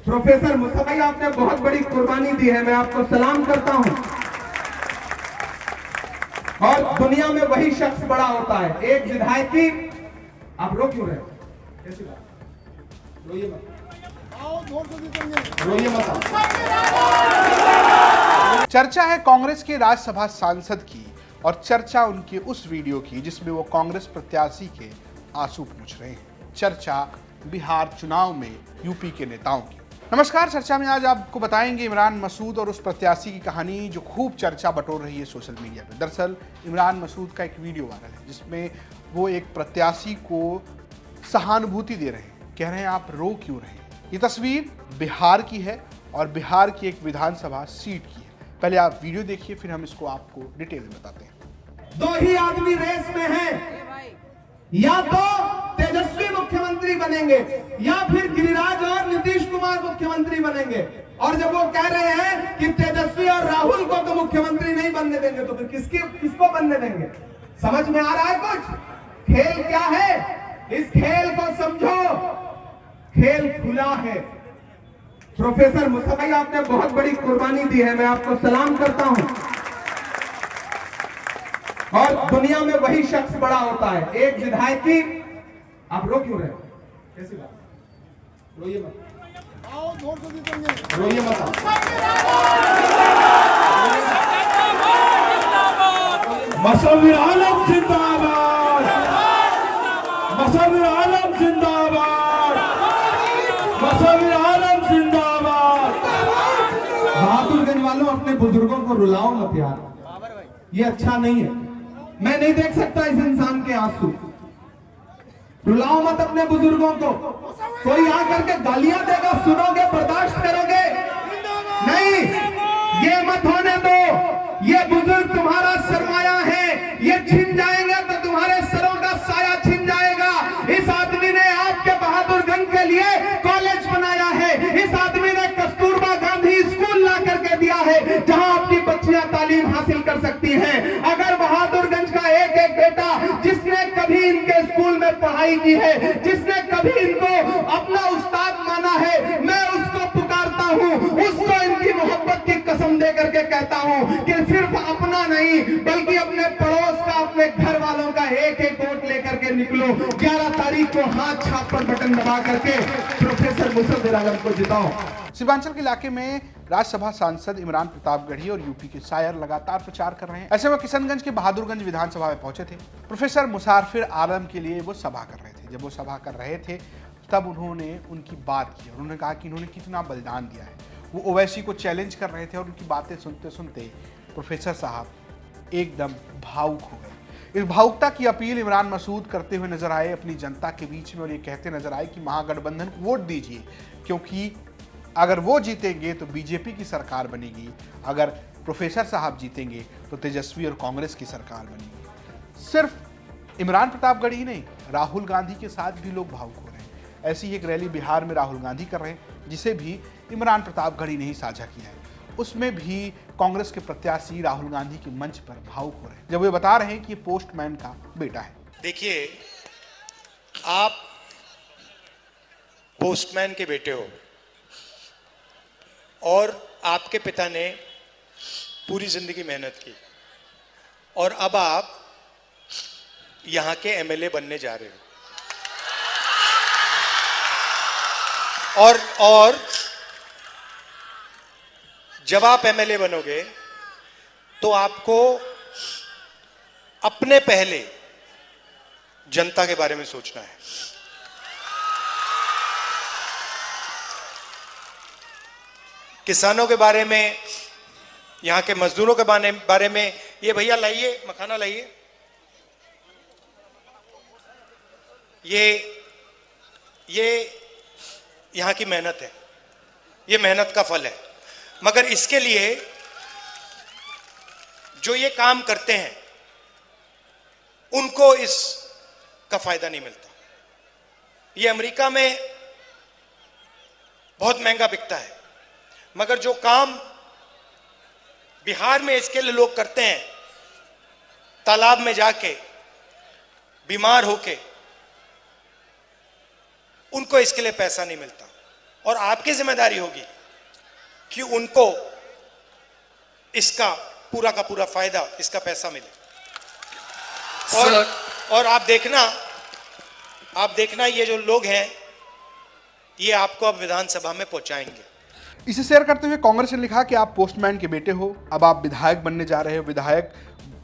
Professor मुसा भाई, आपने बहुत बड़ी कुर्बानी दी है, मैं आपको सलाम करता हूं। और दुनिया में वही शख्स बड़ा होता है, एक विधायक की। आप रो क्यों रहे हो? कैसी बात? रोइए मत, रोइए मत। चर्चा है कांग्रेस के राज्यसभा सांसद की और चर्चा उनके उस वीडियो की जिसमें वो कांग्रेस प्रत्याशी के आंसू पूछ रहे हैं। चर्चा बिहार चुनाव में यूपी के नेताओं की। नमस्कार, चर्चा में आज आपको बताएंगे इमरान मसूद और उस प्रत्याशी की कहानी जो खूब चर्चा बटोर रही है सोशल मीडिया पर। दरअसल इमरान मसूद का एक वीडियो वायरल है जिसमें वो एक प्रत्याशी को सहानुभूति दे रहे हैं, कह रहे हैं आप रो क्यों रहे हैं। ये तस्वीर बिहार की है और बिहार की एक विधानसभा सीट की है। पहले आप वीडियो देखिए, फिर हम इसको आपको डिटेल में बताते हैं। दो ही आदमी रेस में हैं, या तो तेजस्वी मुख्यमंत्री बनेंगे या फिर गिरिराज और नीतीश कुमार मुख्यमंत्री बनेंगे। और जब वो कह रहे हैं कि तेजस्वी और राहुल को तो मुख्यमंत्री नहीं बनने देंगे, तो फिर किसको बनने देंगे? समझ में आ रहा है कुछ? खेल क्या है, इस खेल को समझो। खेल खुला है। प्रोफेसर मुसा भाई, आपने बहुत बड़ी कुर्बानी दी है, मैं आपको सलाम करता हूं। और दुनिया में वही शख्स बड़ा होता है, एक विधायक की। आप रो क्यों रहे हो? कैसी बात? रोइए मत, रोइए मत। मसविर आलम जिंदाबाद, मसविर आलम जिंदाबाद, मसविर आलम जिंदाबाद। बहादुरगंज वालों, अपने बुजुर्गों को रुलाओ मत यार, ये अच्छा नहीं है। मैं नहीं देख सकता इस इंसान के आंसू। रुलाओ मत अपने बुजुर्गों को। कोई आकर के गालियां देगा, सुनोगे, बर्दाश्त करोगे? नहीं, ये मत होने दो। ये बुजुर्ग तुम्हारा सरमाया है, ये छिन जाएंगे तो तुम्हारे सरों का साया छिन जाएगा। इस आदमी ने आपके बहादुरगंज के लिए कॉलेज बनाया है। इस आदमी ने कस्तूरबा गांधी स्कूल ला करके दिया है जहां आपकी बच्चियां तालीम हासिल कर सकती हैं। अगर बहादुरगंज का एक एक बेटा जिसने कभी इनके स्कूल में पढ़ाई की है, जिसने कभी इनको अपना उस्ताद माना है, मैं उसको पुकारता हूं, उसको इनकी मोहब्बत की कसम दे करके कहता हूं कि सिर्फ अपना नहीं बल्कि अपने पड़ोस का, अपने घर वालों का एक एक वोट लेकर के निकलो। 11 तारीख को हाथ छाप पर बटन दबा करके प्रोफेसर मुसद्दिक आलम को जिताओ। सीमांचल के इलाके में राज्यसभा सांसद इमरान प्रतापगढ़ी और यूपी के शायर लगातार प्रचार कर रहे हैं। ऐसे में किशनगंज के बहादुरगंज विधानसभा में पहुंचे थे। प्रोफेसर मुसाफिर आलम के लिए वो सभा कर रहे थे। जब वो सभा कर रहे थे तब उन्होंने उनकी बात की और उन्होंने कहा कि इन्होंने कितना बलिदान दिया है। वो ओवैसी को चैलेंज कर रहे थे और उनकी बातें सुनते सुनते प्रोफेसर साहब एकदम भावुक हो गए। इस भावुकता की अपील इमरान मसूद करते हुए नजर आए अपनी जनता के बीच में और ये कहते नजर आए कि महागठबंधन को वोट दीजिए, क्योंकि अगर वो जीतेंगे तो बीजेपी की सरकार बनेगी, अगर प्रोफेसर साहब जीतेंगे तो तेजस्वी और कांग्रेस की सरकार बनेगी। सिर्फ इमरान प्रतापगढ़ ही नहीं, राहुल गांधी के साथ भी लोग भावुक हो रहे हैं। ऐसी ही एक रैली बिहार में राहुल गांधी कर रहे हैं जिसे भी इमरान प्रतापगढ़ी ने ही साझा किया है। उसमें भी कांग्रेस के प्रत्याशी राहुल गांधी के मंच पर भावुक हो रहे हैं जब वे बता रहे हैं कि ये पोस्टमैन का बेटा है। देखिए, आप पोस्टमैन के बेटे हो और आपके पिता ने पूरी जिंदगी मेहनत की और अब आप यहां के एमएलए बनने जा रहे हो। और जब आप एमएलए बनोगे तो आपको अपने पहले जनता के बारे में सोचना है। किसानों के बारे में, यहां के मजदूरों के बारे में। ये भैया लाइए, मखाना लाइए। ये यहां की मेहनत है, ये मेहनत का फल है। मगर इसके लिए जो ये काम करते हैं उनको इसका फायदा नहीं मिलता। ये अमेरिका में बहुत महंगा बिकता है, मगर जो काम बिहार में इसके लिए लोग करते हैं, तालाब में जाके बीमार होके, उनको इसके लिए पैसा नहीं मिलता। और आपकी जिम्मेदारी होगी कि उनको इसका पूरा का पूरा फायदा, इसका पैसा मिले। और आप देखना ये जो लोग हैं ये आपको अब विधानसभा में पहुंचाएंगे। इसे शेयर करते हुए कांग्रेस ने लिखा कि आप पोस्टमैन के बेटे हो, अब आप विधायक बनने जा रहे हो। विधायक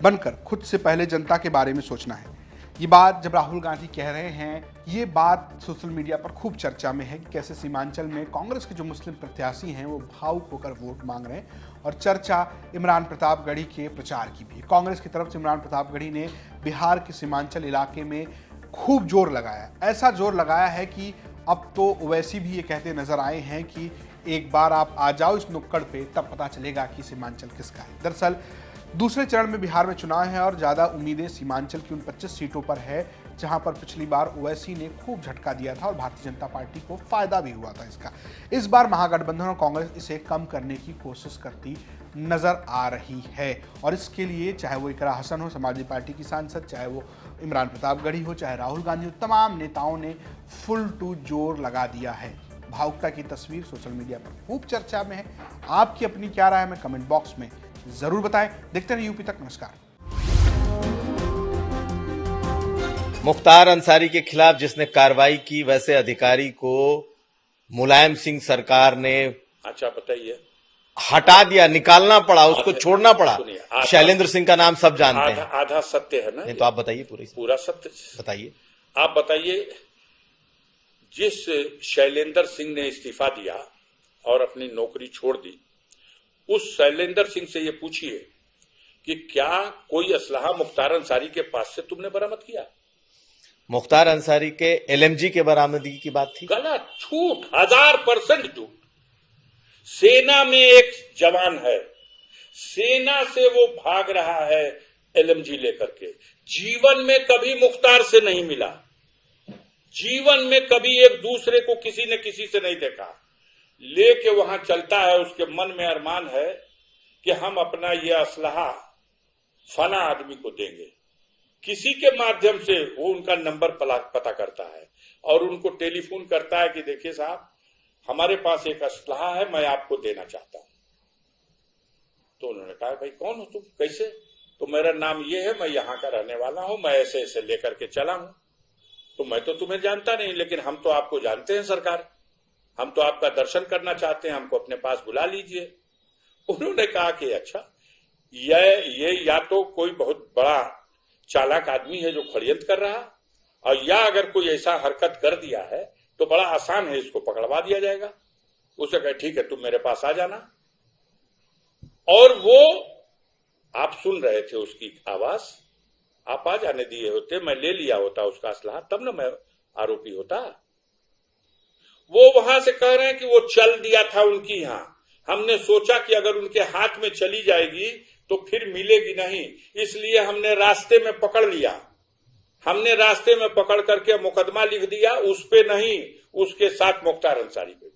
बनकर खुद से पहले जनता के बारे में सोचना है। ये बात जब राहुल गांधी कह रहे हैं, ये बात सोशल मीडिया पर खूब चर्चा में है कि कैसे सीमांचल में कांग्रेस के जो मुस्लिम प्रत्याशी हैं वो भावुक होकर वोट मांग रहे हैं। और चर्चा इमरान प्रतापगढ़ी के प्रचार की भी। कांग्रेस की तरफ से इमरान प्रतापगढ़ी ने बिहार के सीमांचल इलाके में खूब जोर लगाया, ऐसा जोर लगाया है कि अब तो ओवैसी भी ये कहते नजर आए हैं कि एक बार आप आ जाओ इस नुक्कड़ पे, तब पता चलेगा कि सीमांचल किसका है। दरअसल दूसरे चरण में बिहार में चुनाव है और ज़्यादा उम्मीदें सीमांचल की उन 25 सीटों पर है जहां पर पिछली बार ओवैसी ने खूब झटका दिया था और भारतीय जनता पार्टी को फायदा भी हुआ था इसका। इस बार महागठबंधन और कांग्रेस इसे कम करने की कोशिश करती नजर आ रही है और इसके लिए चाहे वो इकरा हसन हो, समाजवादी पार्टी की सांसद, चाहे वो इमरान प्रतापगढ़ी हो, चाहे राहुल गांधी हो, तमाम नेताओं ने फुल टू जोर लगा दिया है। भावुकता की तस्वीर सोशल मीडिया पर खूब चर्चा में है। आपकी अपनी क्या राय है, हमें कमेंट बॉक्स में जरूर बताएं। देखते रहिए यूपी तक। नमस्कार। मुख्तार अंसारी के खिलाफ जिसने कार्रवाई की, वैसे अधिकारी को मुलायम सिंह सरकार ने अच्छा बताइए हटा दिया, निकालना पड़ा, उसको छोड़ना पड़ा। सुनिए, शैलेंद्र सिंह का नाम सब जानते हैं। आधा सत्य है ना? नहीं तो आप बताइए पूरा सत्य बताइए। आप बताइए, जिस शैलेंद्र सिंह ने इस्तीफा दिया और अपनी नौकरी छोड़ दी, उस शैलेंद्र सिंह से ये पूछिए कि क्या कोई असलहा मुख्तार अंसारी के पास से तुमने बरामद किया? मुख्तार अंसारी के एलएमजी के बरामदगी की बात थी। गलत, झूठ, 1000% झूठ। सेना में एक जवान है, सेना से वो भाग रहा है एलएमजी लेकर के। जीवन में कभी मुख्तार से नहीं मिला, जीवन में कभी एक दूसरे को किसी ने किसी से नहीं देखा। लेके वहां चलता है, उसके मन में अरमान है कि हम अपना ये असलहा फला आदमी को देंगे। किसी के माध्यम से वो उनका नंबर पता करता है और उनको टेलीफोन करता है कि देखिए साहब, हमारे पास एक असलहा है, मैं आपको देना चाहता हूं। तो उन्होंने कहा, भाई कौन हो तुम, कैसे? तो मेरा नाम ये है, मैं यहां का रहने वाला हूं, मैं ऐसे ऐसे लेकर के चला हूं। तो मैं तो तुम्हें जानता नहीं, लेकिन हम तो आपको जानते हैं सरकार, हम तो आपका दर्शन करना चाहते हैं, हमको अपने पास बुला लीजिए। उन्होंने कहा कि अच्छा, ये या तो कोई बहुत बड़ा चालाक आदमी है जो षड्यंत्र कर रहा, और या अगर कोई ऐसा हरकत कर दिया है तो बड़ा आसान है, इसको पकड़वा दिया जाएगा। उसे कहे ठीक है, तुम मेरे पास आ जाना। और वो, आप सुन रहे थे उसकी आवाज, आप आ जाने दिए होते, मैं ले लिया होता उसका असलहा, तब ना मैं आरोपी होता। वो वहां से कह रहे हैं कि वो चल दिया था उनकी यहां, हमने सोचा कि अगर उनके हाथ में चली जाएगी तो फिर मिलेगी नहीं, इसलिए हमने रास्ते में पकड़ लिया। हमने रास्ते में पकड़ करके मुकदमा लिख दिया, उस पे नहीं, उसके साथ मुख्तार अंसारी पे।